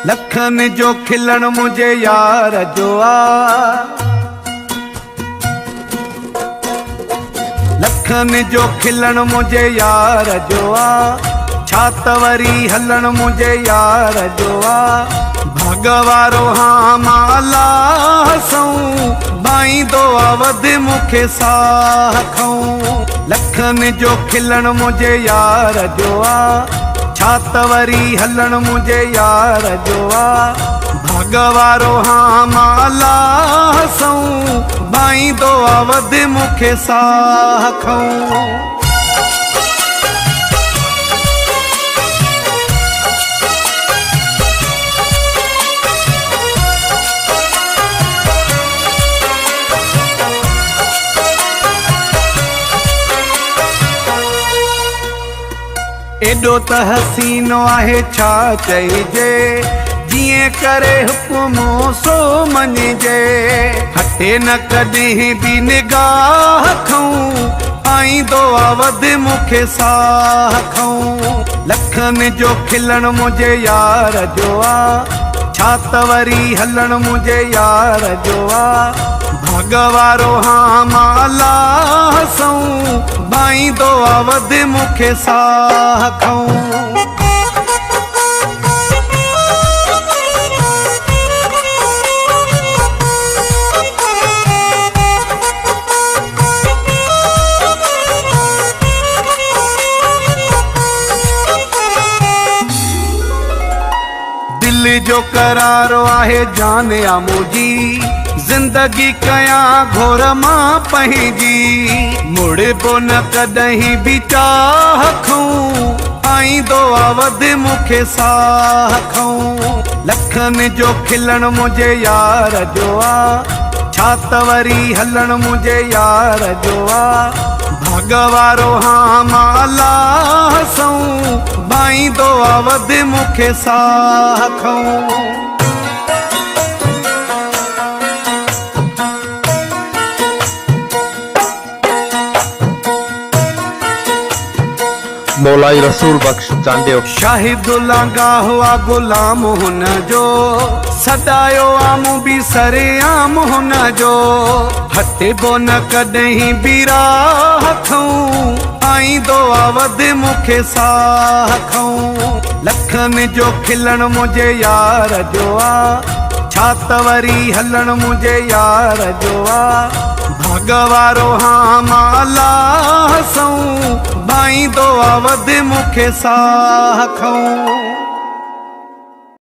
लखन जो खिलण मुझे यार जो आ, लखन जो खिलण मुझे यार जो आ, छात वरी हलण मुझे यार जो आ। भगवारो हाँ माला हसूं बाई दो अवध मुखे साह खाऊं। लखन जो खिलण मुझे यार जो आ, छात वरी हलण मुझे यार जो आ। भगवारो हाँ माला हसूं बाई दो अवध मुखे साह खाऊं। एडो त हसीनो आहे छा चइजे, जिए करे हुकुमो सो मञिजे। हटे न कॾहिं बि निगाह खाऊं आईंदो अवध मुखे साह खाऊं। लखन जो खिलण मुझे यार जो आ, छात वरी हलण मुझे यार जो आ। भगवारो हाँ माला हसूं बाई दो अवध मुखे साह खाऊं। दिल जो करारो आहे जान या मुझी, जिंदगी कया घोर मां पंहिंजी। मुड़बो न कॾहिं बि चाह खाऊं आईंदो अवध मुखे साह खाऊं। लखन जो खिलण मुझे यार जो आ, छात वरी हलण मुझे यार जो आ। भगवारो हाँ माला हसूं बाई दो अवध मुखे साह खाऊं। मौलाई रसूल बख्श चांडियो। शाहिदुल्ला गाहुआ गुलाम हुन जो, सदायो आमू भी सरे आम हुन जो। हटे बो न कॾहिं बि राह खाऊं आईंदो अवध मुखे साह खाऊं। लखन जो खिलण मुझे यार जो आ, छात वरी हलण मुझे यार जो आ। भगवारो हाँ माला हसूं बाई दो अवध मुखे साह खाऊं।